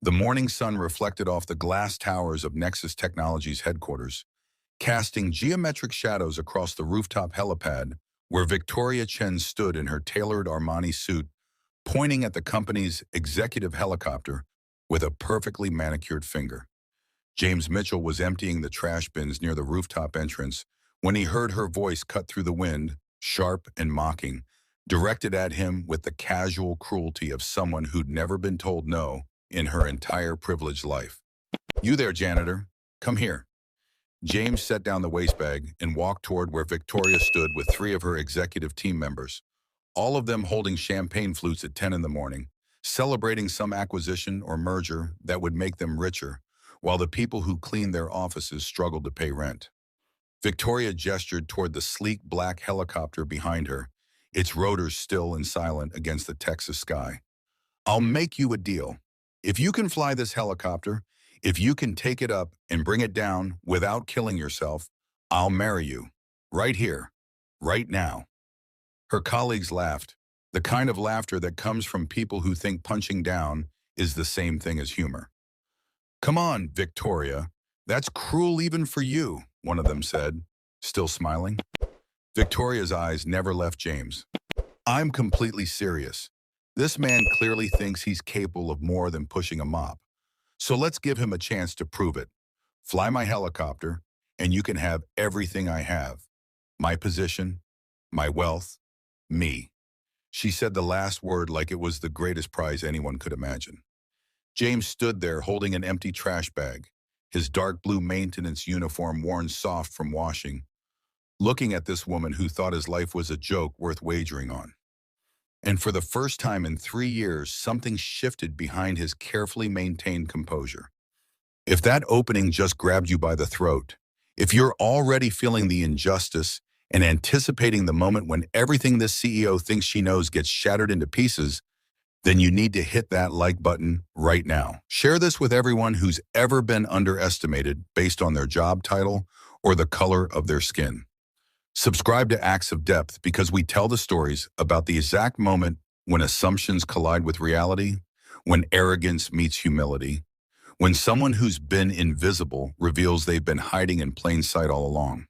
The morning sun reflected off the glass towers of Nexus Technologies headquarters, casting geometric shadows across the rooftop helipad where Victoria Chen stood in her tailored Armani suit, pointing at the company's executive helicopter with a perfectly manicured finger. James Mitchell was emptying the trash bins near the rooftop entrance when he heard her voice cut through the wind, sharp and mocking, directed at him with the casual cruelty of someone who'd never been told no in her entire privileged life. "You there, janitor. Come here." James set down the waste bag and walked toward where Victoria stood with three of her executive team members, all of them holding champagne flutes at 10 in the morning, celebrating some acquisition or merger that would make them richer, while the people who cleaned their offices struggled to pay rent. Victoria gestured toward the sleek black helicopter behind her, its rotors still and silent against the Texas sky. "I'll make you a deal. If you can fly this helicopter, if you can take it up and bring it down without killing yourself, I'll marry you. Right here. Right now." Her colleagues laughed, the kind of laughter that comes from people who think punching down is the same thing as humor. "Come on, Victoria. That's cruel even for you," one of them said, still smiling. Victoria's eyes never left James. "I'm completely serious. This man clearly thinks he's capable of more than pushing a mop. So let's give him a chance to prove it. Fly my helicopter, and you can have everything I have. My position, my wealth, me." She said the last word like it was the greatest prize anyone could imagine. James stood there holding an empty trash bag, his dark blue maintenance uniform worn soft from washing, looking at this woman who thought his life was a joke worth wagering on. And for the first time in 3 years, something shifted behind his carefully maintained composure. If that opening just grabbed you by the throat, if you're already feeling the injustice and anticipating the moment when everything this CEO thinks she knows gets shattered into pieces, then you need to hit that like button right now. Share this with everyone who's ever been underestimated based on their job title or the color of their skin. Subscribe to Acts of Depth because we tell the stories about the exact moment when assumptions collide with reality, when arrogance meets humility, when someone who's been invisible reveals they've been hiding in plain sight all along.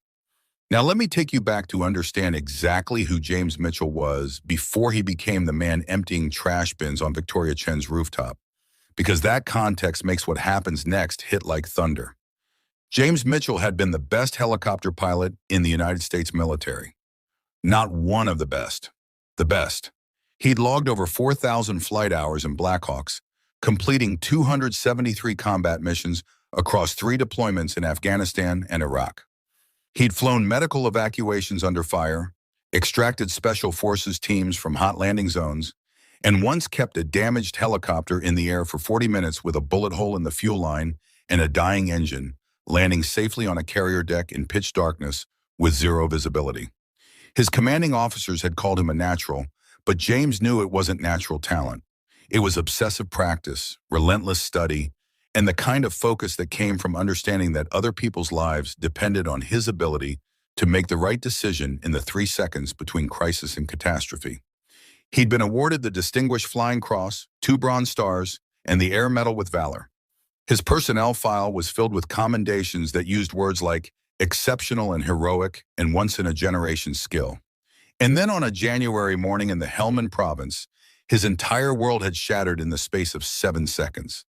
Now let me take you back to understand exactly who James Mitchell was before he became the man emptying trash bins on Victoria Chen's rooftop, because that context makes what happens next hit like thunder. James Mitchell had been the best helicopter pilot in the United States military. Not one of the best. The best. He'd logged over 4,000 flight hours in Blackhawks, completing 273 combat missions across 3 deployments in Afghanistan and Iraq. He'd flown medical evacuations under fire, extracted special forces teams from hot landing zones, and once kept a damaged helicopter in the air for 40 minutes with a bullet hole in the fuel line and a dying engine, landing safely on a carrier deck in pitch darkness with zero visibility. His commanding officers had called him a natural, but James knew it wasn't natural talent. It was obsessive practice, relentless study, and the kind of focus that came from understanding that other people's lives depended on his ability to make the right decision in the 3 seconds between crisis and catastrophe. He'd been awarded the Distinguished Flying Cross, 2 Bronze Stars, and the Air Medal with Valor. His personnel file was filled with commendations that used words like exceptional and heroic and once-in-a-generation skill. And then on a January morning in the Helmand province, his entire world had shattered in the space of 7 seconds.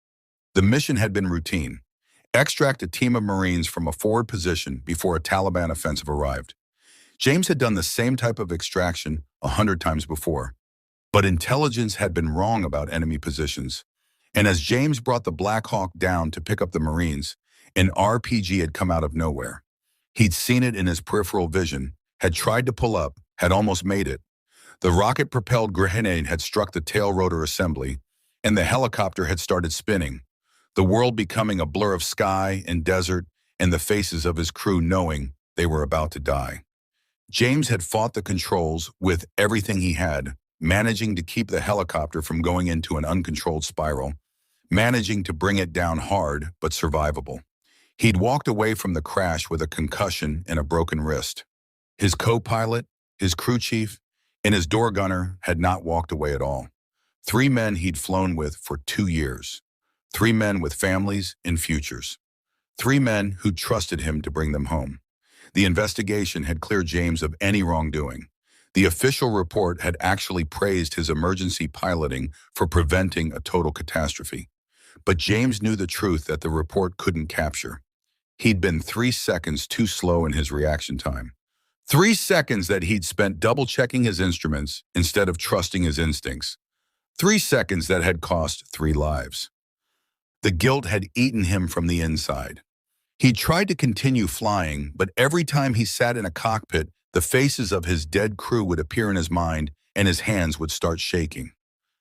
The mission had been routine. Extract a team of Marines from a forward position before a Taliban offensive arrived. James had done the same type of extraction 100 times before. But intelligence had been wrong about enemy positions. And as James brought the Black Hawk down to pick up the Marines, an RPG had come out of nowhere. He'd seen it in his peripheral vision, had tried to pull up, had almost made it. The rocket-propelled grenade had struck the tail rotor assembly, and the helicopter had started spinning, the world becoming a blur of sky and desert and the faces of his crew knowing they were about to die. James had fought the controls with everything he had, managing to keep the helicopter from going into an uncontrolled spiral, managing to bring it down hard but survivable. He'd walked away from the crash with a concussion and a broken wrist. His co-pilot, his crew chief, and his door gunner had not walked away at all. 3 men he'd flown with for 2 years. Three men with families and futures. Three men who trusted him to bring them home. The investigation had cleared James of any wrongdoing. The official report had actually praised his emergency piloting for preventing a total catastrophe. But James knew the truth that the report couldn't capture. He'd been 3 seconds too slow in his reaction time. 3 seconds that he'd spent double-checking his instruments instead of trusting his instincts. 3 seconds that had cost 3 lives. The guilt had eaten him from the inside. He tried to continue flying, but every time he sat in a cockpit, the faces of his dead crew would appear in his mind and his hands would start shaking.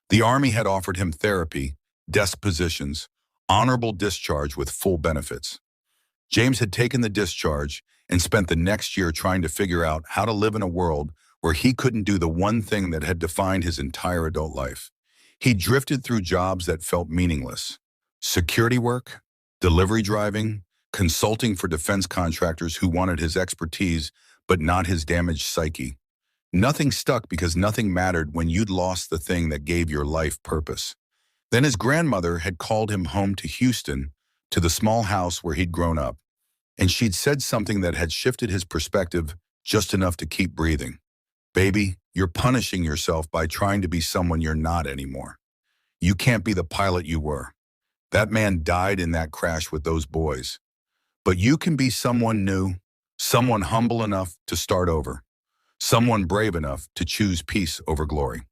The Army had offered him therapy, desk positions, honorable discharge with full benefits. James had taken the discharge and spent the next year trying to figure out how to live in a world where he couldn't do the one thing that had defined his entire adult life. He drifted through jobs that felt meaningless. Security work, delivery driving, consulting for defense contractors who wanted his expertise but not his damaged psyche. Nothing stuck because nothing mattered when you'd lost the thing that gave your life purpose. Then his grandmother had called him home to Houston, to the small house where he'd grown up, and she'd said something that had shifted his perspective just enough to keep breathing. Baby, you're punishing yourself by trying to be someone you're not anymore. You can't be the pilot you were. That man died in that crash with those boys. But you can be someone new, someone humble enough to start over, someone brave enough to choose peace over glory.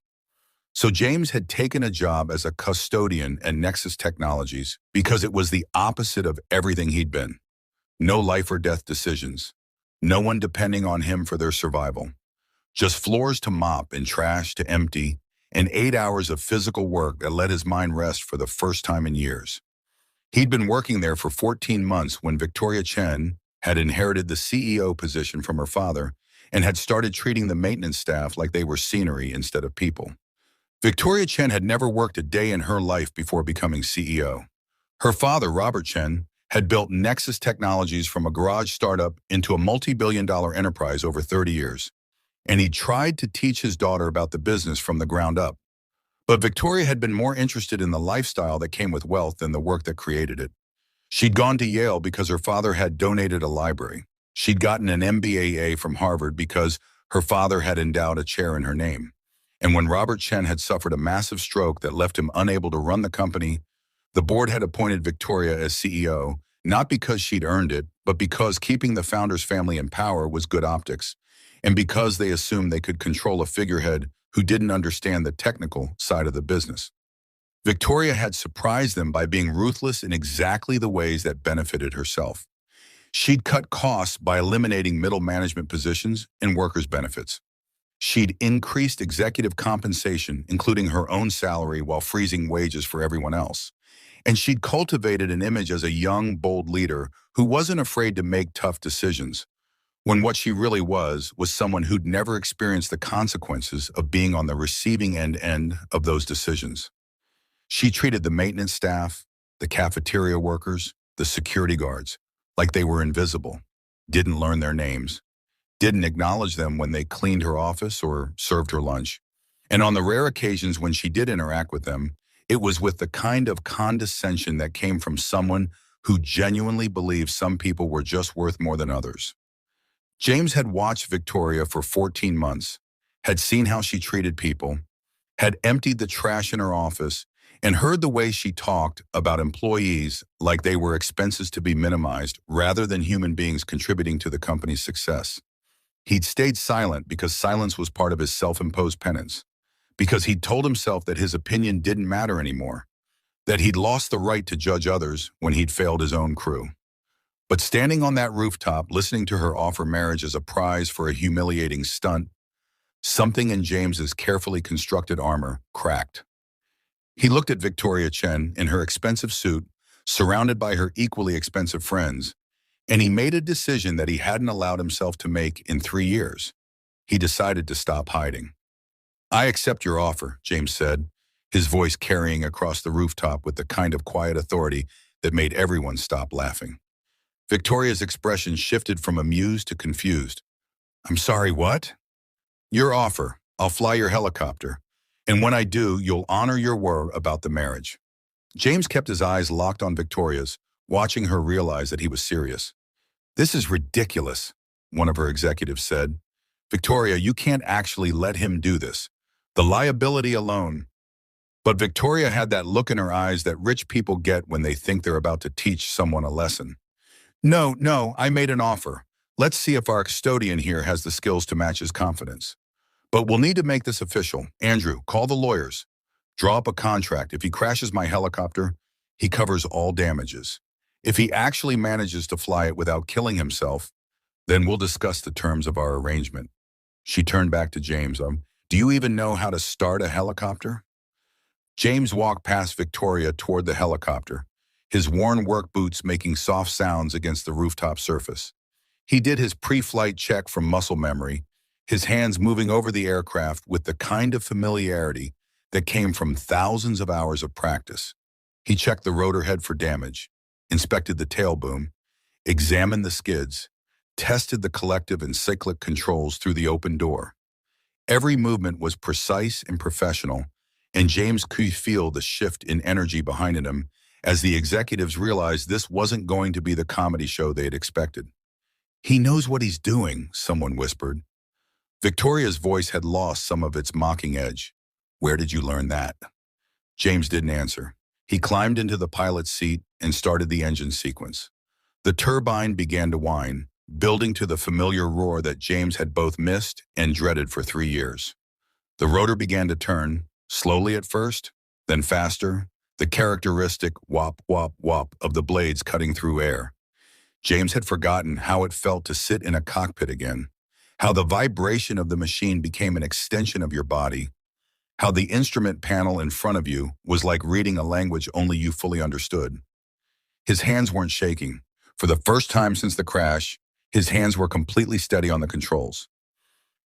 So James had taken a job as a custodian at Nexus Technologies because it was the opposite of everything he'd been. No life or death decisions. No one depending on him for their survival. Just floors to mop and trash to empty, and 8 hours of physical work that let his mind rest for the first time in years. He'd been working there for 14 months when Victoria Chen had inherited the CEO position from her father and had started treating the maintenance staff like they were scenery instead of people. Victoria Chen had never worked a day in her life before becoming CEO. Her father, Robert Chen, had built Nexus Technologies from a garage startup into a multi-billion-dollar enterprise over 30 years, and he tried to teach his daughter about the business from the ground up. But Victoria had been more interested in the lifestyle that came with wealth than the work that created it. She'd gone to Yale because her father had donated a library. She'd gotten an MBA from Harvard because her father had endowed a chair in her name. And when Robert Chen had suffered a massive stroke that left him unable to run the company, the board had appointed Victoria as CEO, not because she'd earned it, but because keeping the founder's family in power was good optics, and because they assumed they could control a figurehead who didn't understand the technical side of the business. Victoria had surprised them by being ruthless in exactly the ways that benefited herself. She'd cut costs by eliminating middle management positions and workers' benefits. She'd increased executive compensation, including her own salary, while freezing wages for everyone else. And she'd cultivated an image as a young, bold leader who wasn't afraid to make tough decisions, when what she really was someone who'd never experienced the consequences of being on the receiving end of those decisions. She treated the maintenance staff, the cafeteria workers, the security guards, like they were invisible, didn't learn their names, didn't acknowledge them when they cleaned her office or served her lunch. And on the rare occasions when she did interact with them, it was with the kind of condescension that came from someone who genuinely believed some people were just worth more than others. James had watched Victoria for 14 months, had seen how she treated people, had emptied the trash in her office, and heard the way she talked about employees like they were expenses to be minimized rather than human beings contributing to the company's success. He'd stayed silent because silence was part of his self-imposed penance, because he'd told himself that his opinion didn't matter anymore, that he'd lost the right to judge others when he'd failed his own crew. But standing on that rooftop, listening to her offer marriage as a prize for a humiliating stunt, something in James's carefully constructed armor cracked. He looked at Victoria Chen in her expensive suit, surrounded by her equally expensive friends, and he made a decision that he hadn't allowed himself to make in 3 years. He decided to stop hiding. "I accept your offer," James said, his voice carrying across the rooftop with the kind of quiet authority that made everyone stop laughing. Victoria's expression shifted from amused to confused. "I'm sorry, what?" "Your offer. I'll fly your helicopter. And when I do, you'll honor your word about the marriage." James kept his eyes locked on Victoria's, watching her realize that he was serious. "This is ridiculous," one of her executives said. "Victoria, you can't actually let him do this. The liability alone." But Victoria had that look in her eyes that rich people get when they think they're about to teach someone a lesson. "No, no, I made an offer. Let's see if our custodian here has the skills to match his confidence. But we'll need to make this official. Andrew, call the lawyers. Draw up a contract. If he crashes my helicopter, he covers all damages. If he actually manages to fly it without killing himself, then we'll discuss the terms of our arrangement." She turned back to James. "Do you even know how to start a helicopter?" James walked past Victoria toward the helicopter, his worn work boots making soft sounds against the rooftop surface. He did his pre-flight check from muscle memory, his hands moving over the aircraft with the kind of familiarity that came from thousands of hours of practice. He checked the rotor head for damage, inspected the tail boom, examined the skids, tested the collective and cyclic controls through the open door. Every movement was precise and professional, and James could feel the shift in energy behind him as the executives realized this wasn't going to be the comedy show they had expected. "He knows what he's doing," someone whispered. Victoria's voice had lost some of its mocking edge. "Where did you learn that?" James didn't answer. He climbed into the pilot's seat and started the engine sequence. The turbine began to whine, building to the familiar roar that James had both missed and dreaded for 3 years. The rotor began to turn, slowly at first, then faster, the characteristic whop, whop, whop of the blades cutting through air. James had forgotten how it felt to sit in a cockpit again, how the vibration of the machine became an extension of your body, how the instrument panel in front of you was like reading a language only you fully understood. His hands weren't shaking. For the first time since the crash, his hands were completely steady on the controls.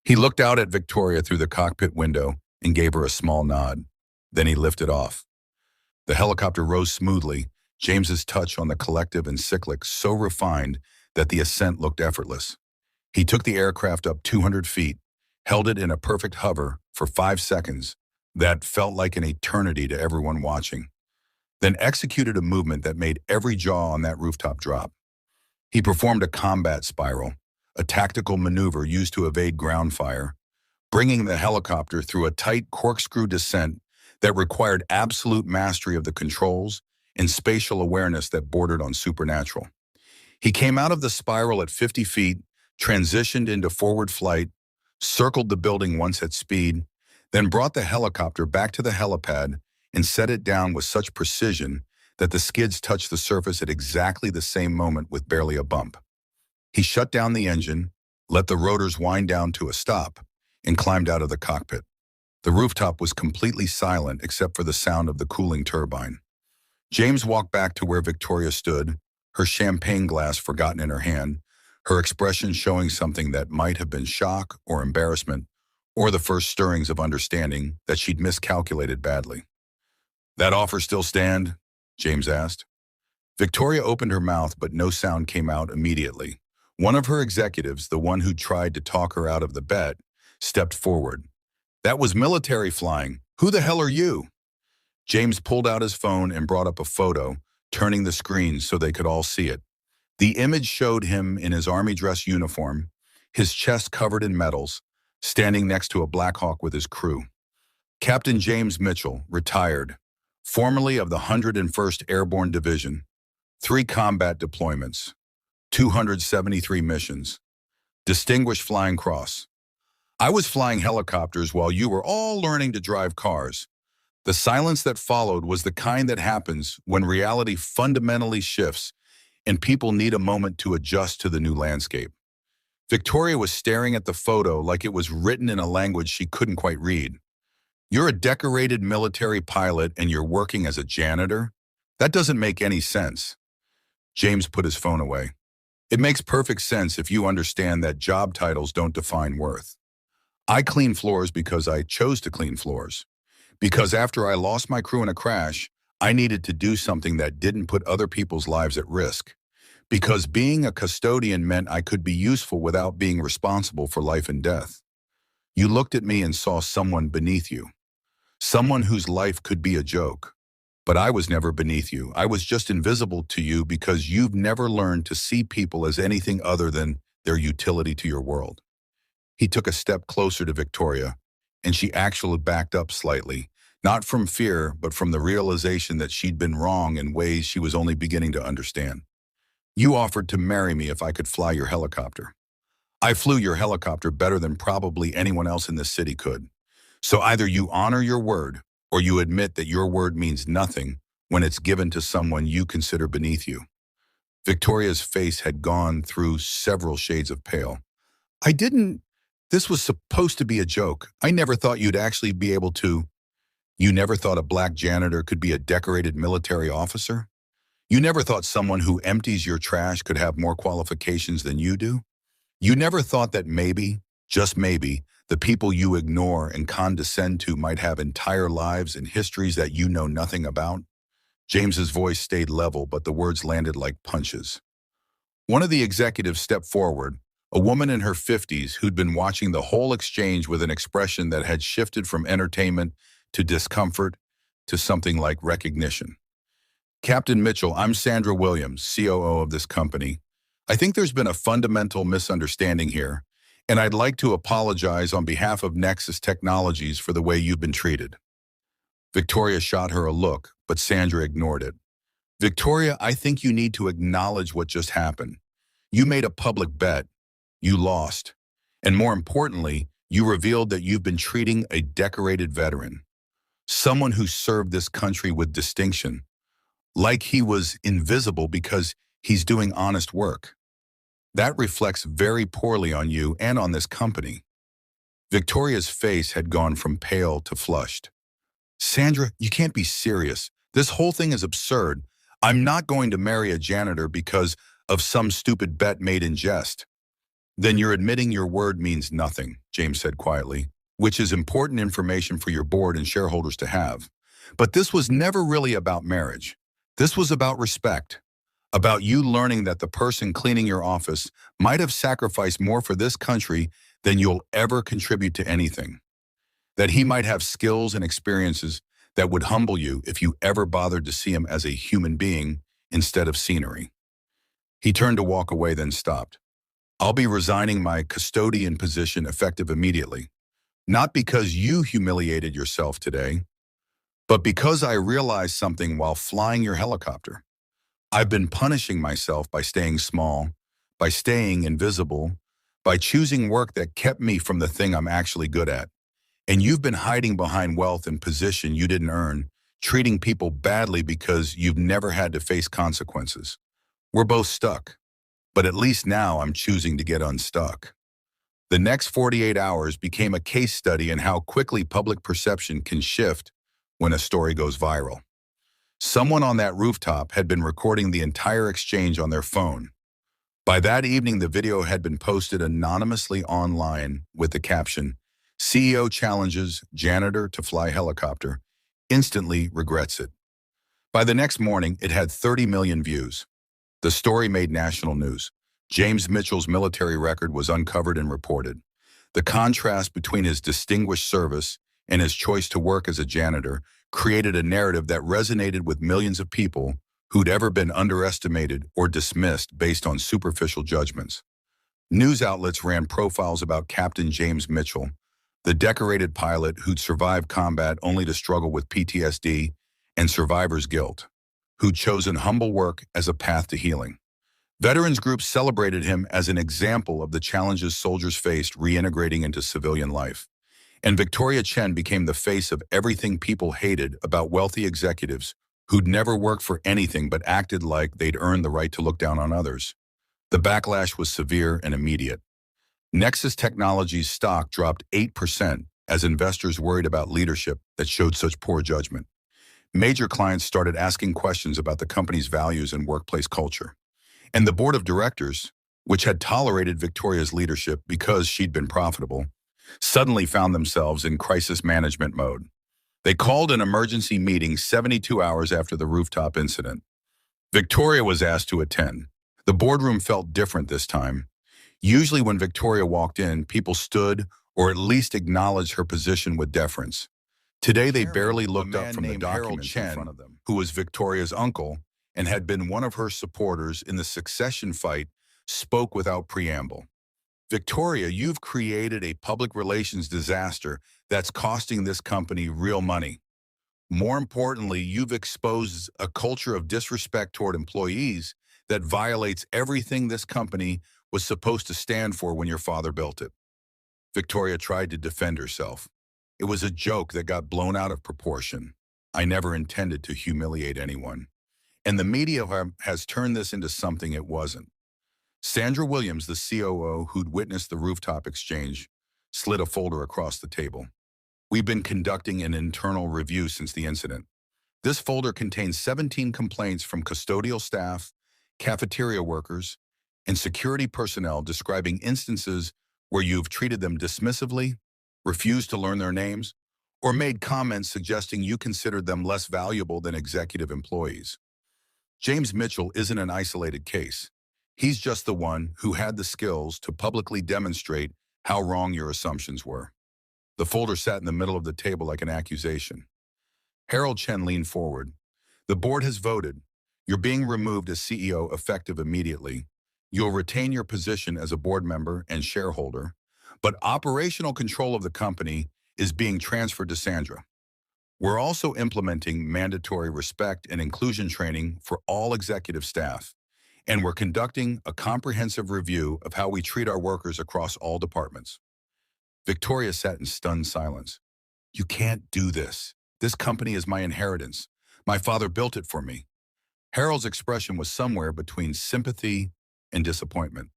He looked out at Victoria through the cockpit window and gave her a small nod. Then he lifted off. The helicopter rose smoothly, James's touch on the collective and cyclic so refined that the ascent looked effortless. He took the aircraft up 200 feet, held it in a perfect hover for 5 seconds that felt like an eternity to everyone watching, then executed a movement that made every jaw on that rooftop drop. He performed a combat spiral, a tactical maneuver used to evade ground fire, bringing the helicopter through a tight corkscrew descent that required absolute mastery of the controls and spatial awareness that bordered on supernatural. He came out of the spiral at 50 feet, transitioned into forward flight, circled the building once at speed, then brought the helicopter back to the helipad and set it down with such precision that the skids touched the surface at exactly the same moment with barely a bump. He shut down the engine, let the rotors wind down to a stop, and climbed out of the cockpit. The rooftop was completely silent except for the sound of the cooling turbine. James walked back to where Victoria stood, her champagne glass forgotten in her hand, her expression showing something that might have been shock or embarrassment, or the first stirrings of understanding that she'd miscalculated badly. "That offer still stand?" James asked. Victoria opened her mouth, but no sound came out immediately. One of her executives, the one who tried to talk her out of the bet, stepped forward. "That was military flying. Who the hell are you?" James pulled out his phone and brought up a photo, turning the screen so they could all see it. The image showed him in his army dress uniform, his chest covered in medals, standing next to a Black Hawk with his crew. Captain James Mitchell, retired, formerly of the 101st Airborne Division, 3 combat deployments, 273 missions, Distinguished Flying Cross. "I was flying helicopters while you were all learning to drive cars." The silence that followed was the kind that happens when reality fundamentally shifts and people need a moment to adjust to the new landscape. Victoria was staring at the photo like it was written in a language she couldn't quite read. "You're a decorated military pilot and you're working as a janitor? That doesn't make any sense." James put his phone away. "It makes perfect sense if you understand that job titles don't define worth. I clean floors because I chose to clean floors. Because after I lost my crew in a crash, I needed to do something that didn't put other people's lives at risk. Because being a custodian meant I could be useful without being responsible for life and death. You looked at me and saw someone beneath you. Someone whose life could be a joke. But I was never beneath you. I was just invisible to you because you've never learned to see people as anything other than their utility to your world. He took a step closer to Victoria, and she actually backed up slightly, not from fear, but from the realization that she'd been wrong in ways she was only beginning to understand. You offered to marry me if I could fly your helicopter. I flew your helicopter better than probably anyone else in this city could. So either you honor your word, or you admit that your word means nothing when it's given to someone you consider beneath you. Victoria's face had gone through several shades of pale. I didn't. This was supposed to be a joke. I never thought you'd actually be able to. You never thought a black janitor could be a decorated military officer? You never thought someone who empties your trash could have more qualifications than you do? You never thought that maybe, just maybe, the people you ignore and condescend to might have entire lives and histories that you know nothing about? James's voice stayed level, but the words landed like punches. One of the executives stepped forward, a woman in her 50s who'd been watching the whole exchange with an expression that had shifted from entertainment to discomfort to something like recognition. Captain Mitchell, I'm Sandra Williams, COO of this company. I think there's been a fundamental misunderstanding here, and I'd like to apologize on behalf of Nexus Technologies for the way you've been treated. Victoria shot her a look, but Sandra ignored it. Victoria, I think you need to acknowledge what just happened. You made a public bet. You lost. And more importantly, you revealed that you've been treating a decorated veteran, someone who served this country with distinction, like he was invisible because he's doing honest work. That reflects very poorly on you and on this company. Victoria's face had gone from pale to flushed. Sandra, you can't be serious. This whole thing is absurd. I'm not going to marry a janitor because of some stupid bet made in jest. Then you're admitting your word means nothing, James said quietly, which is important information for your board and shareholders to have. But this was never really about marriage. This was about respect, about you learning that the person cleaning your office might have sacrificed more for this country than you'll ever contribute to anything, that he might have skills and experiences that would humble you if you ever bothered to see him as a human being instead of scenery. He turned to walk away, then stopped. I'll be resigning my custodian position effective immediately, not because you humiliated yourself today, but because I realized something while flying your helicopter. I've been punishing myself by staying small, by staying invisible, by choosing work that kept me from the thing I'm actually good at. And you've been hiding behind wealth and position you didn't earn, treating people badly because you've never had to face consequences. We're both stuck, but at least now I'm choosing to get unstuck. The next 48 hours became a case study in how quickly public perception can shift when a story goes viral. Someone on that rooftop had been recording the entire exchange on their phone. By that evening, the video had been posted anonymously online with the caption, CEO challenges janitor to fly helicopter, instantly regrets it. By the next morning, it had 30 million views. The story made national news. James Mitchell's military record was uncovered and reported. The contrast between his distinguished service and his choice to work as a janitor created a narrative that resonated with millions of people who'd ever been underestimated or dismissed based on superficial judgments. News outlets ran profiles about Captain James Mitchell, the decorated pilot who'd survived combat only to struggle with PTSD and survivor's guilt, who'd chosen humble work as a path to healing. Veterans groups celebrated him as an example of the challenges soldiers faced reintegrating into civilian life. And Victoria Chen became the face of everything people hated about wealthy executives who'd never worked for anything but acted like they'd earned the right to look down on others. The backlash was severe and immediate. Nexus Technologies' stock dropped 8% as investors worried about leadership that showed such poor judgment. Major clients started asking questions about the company's values and workplace culture. And the board of directors, which had tolerated Victoria's leadership because she'd been profitable, suddenly found themselves in crisis management mode. They called an emergency meeting 72 hours after the rooftop incident. Victoria was asked to attend. The boardroom felt different this time. Usually when Victoria walked in, people stood or at least acknowledged her position with deference. Today, they chairman, barely a looked up man from the named Harold documents in front Chen, of them, who was Victoria's uncle and had been one of her supporters in the succession fight, spoke without preamble. Victoria, you've created a public relations disaster that's costing this company real money. More importantly, you've exposed a culture of disrespect toward employees that violates everything this company was supposed to stand for when your father built it. Victoria tried to defend herself. It was a joke that got blown out of proportion. I never intended to humiliate anyone. And the media has turned this into something it wasn't. Sandra Williams, the COO who'd witnessed the rooftop exchange, slid a folder across the table. We've been conducting an internal review since the incident. This folder contains 17 complaints from custodial staff, cafeteria workers, and security personnel describing instances where you've treated them dismissively, refused to learn their names, or made comments suggesting you considered them less valuable than executive employees. James Mitchell isn't an isolated case. He's just the one who had the skills to publicly demonstrate how wrong your assumptions were. The folder sat in the middle of the table like an accusation. Harold Chen leaned forward. The board has voted. You're being removed as CEO effective immediately. You'll retain your position as a board member and shareholder, but operational control of the company is being transferred to Sandra. We're also implementing mandatory respect and inclusion training for all executive staff, and we're conducting a comprehensive review of how we treat our workers across all departments. Victoria sat in stunned silence. You can't do this. This company is my inheritance. My father built it for me. Harold's expression was somewhere between sympathy and disappointment.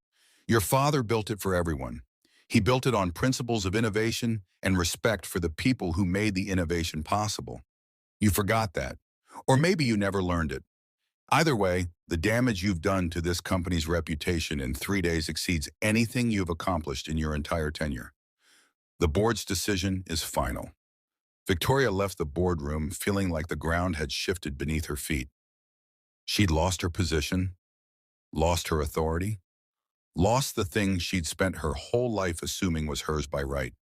Your father built it for everyone. He built it on principles of innovation and respect for the people who made the innovation possible. You forgot that. Or maybe you never learned it. Either way, the damage you've done to this company's reputation in 3 days exceeds anything you've accomplished in your entire tenure. The board's decision is final. Victoria left the boardroom feeling like the ground had shifted beneath her feet. She'd lost her position, lost her authority, lost the thing she'd spent her whole life assuming was hers by right.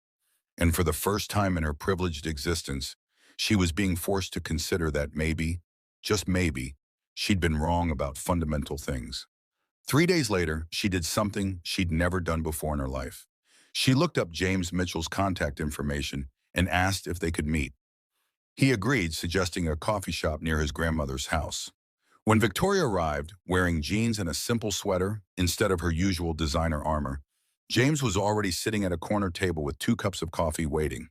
And for the first time in her privileged existence, she was being forced to consider that maybe, just maybe, she'd been wrong about fundamental things. 3 days later, she did something she'd never done before in her life. She looked up James Mitchell's contact information and asked if they could meet. He agreed, suggesting a coffee shop near his grandmother's house. When Victoria arrived, wearing jeans and a simple sweater instead of her usual designer armor, James was already sitting at a corner table with 2 cups of coffee waiting.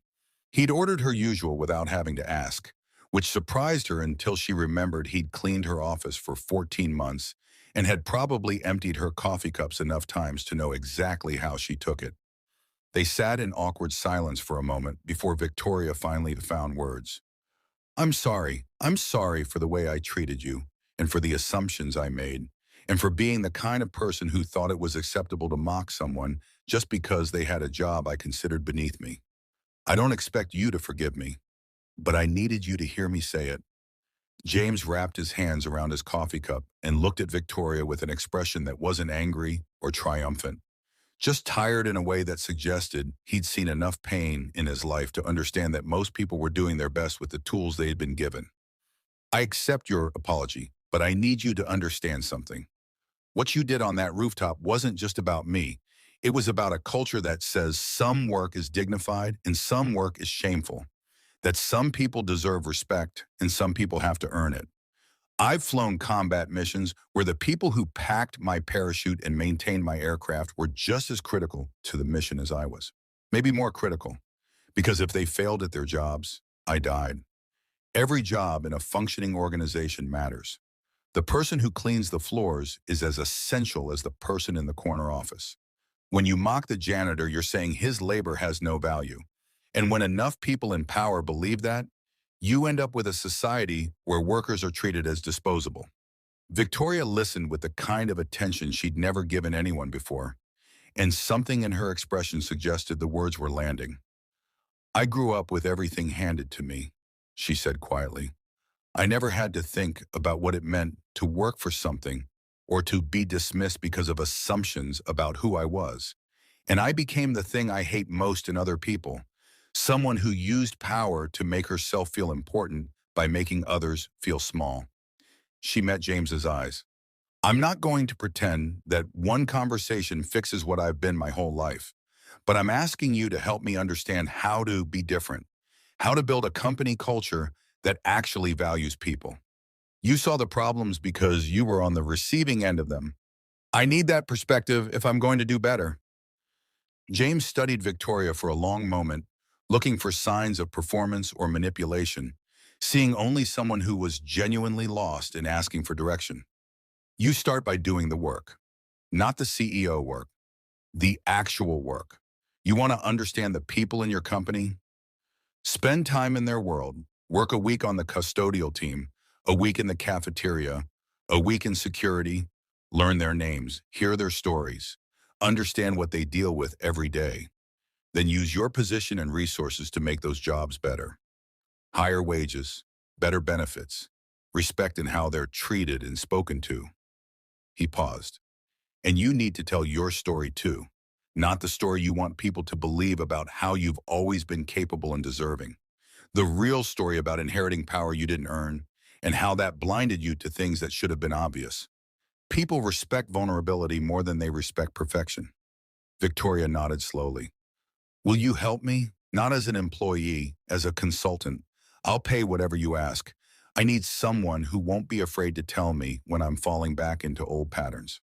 He'd ordered her usual without having to ask, which surprised her until she remembered he'd cleaned her office for 14 months and had probably emptied her coffee cups enough times to know exactly how she took it. They sat in awkward silence for a moment before Victoria finally found words. I'm sorry. I'm sorry for the way I treated you, and for the assumptions I made, and for being the kind of person who thought it was acceptable to mock someone just because they had a job I considered beneath me. I don't expect you to forgive me, but I needed you to hear me say it. James wrapped his hands around his coffee cup and looked at Victoria with an expression that wasn't angry or triumphant, just tired in a way that suggested he'd seen enough pain in his life to understand that most people were doing their best with the tools they had been given. I accept your apology, but I need you to understand something. What you did on that rooftop wasn't just about me. It was about a culture that says some work is dignified and some work is shameful, that some people deserve respect and some people have to earn it. I've flown combat missions where the people who packed my parachute and maintained my aircraft were just as critical to the mission as I was. Maybe more critical, because if they failed at their jobs, I died. Every job in a functioning organization matters. The person who cleans the floors is as essential as the person in the corner office. When you mock the janitor, you're saying his labor has no value. And when enough people in power believe that, you end up with a society where workers are treated as disposable. Victoria listened with the kind of attention she'd never given anyone before, and something in her expression suggested the words were landing. I grew up with everything handed to me, she said quietly. I never had to think about what it meant to work for something or to be dismissed because of assumptions about who I was. And I became the thing I hate most in other people, Someone who used power to make herself feel important by making others feel small. She met James's eyes. I'm not going to pretend that one conversation fixes what I've been my whole life, but I'm asking you to help me understand how to be different, how to build a company culture that actually values people. You saw the problems because you were on the receiving end of them. I need that perspective if I'm going to do better. James studied Victoria for a long moment, looking for signs of performance or manipulation, seeing only someone who was genuinely lost and asking for direction. You start by doing the work, not the CEO work, the actual work. You want to understand the people in your company. Spend time in their world. Work a week on the custodial team, a week in the cafeteria, a week in security. Learn their names, hear their stories, understand what they deal with every day. Then use your position and resources to make those jobs better. Higher wages, better benefits, respect in how they're treated and spoken to. He paused. And you need to tell your story too, not the story you want people to believe about how you've always been capable and deserving. The real story about inheriting power you didn't earn and how that blinded you to things that should have been obvious. People respect vulnerability more than they respect perfection. Victoria nodded slowly. Will you help me? Not as an employee, as a consultant. I'll pay whatever you ask. I need someone who won't be afraid to tell me when I'm falling back into old patterns.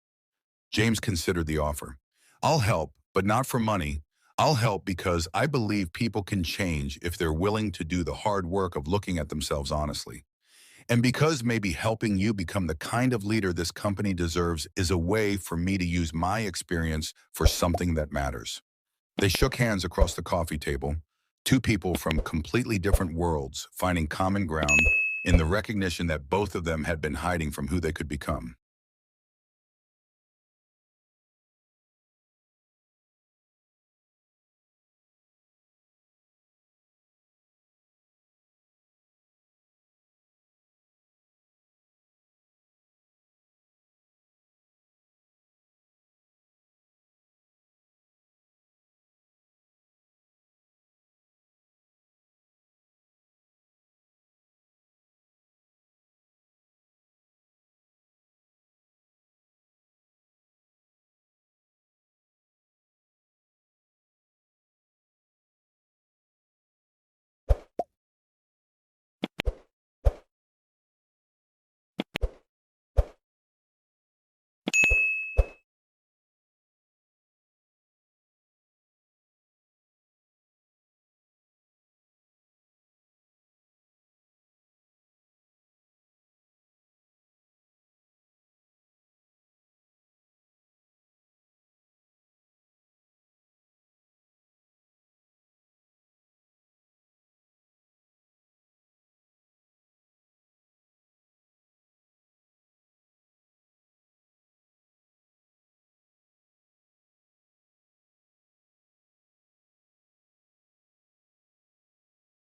James considered the offer. I'll help, but not for money. I'll help because I believe people can change if they're willing to do the hard work of looking at themselves honestly. And because maybe helping you become the kind of leader this company deserves is a way for me to use my experience for something that matters. They shook hands across the coffee table, two people from completely different worlds finding common ground in the recognition that both of them had been hiding from who they could become.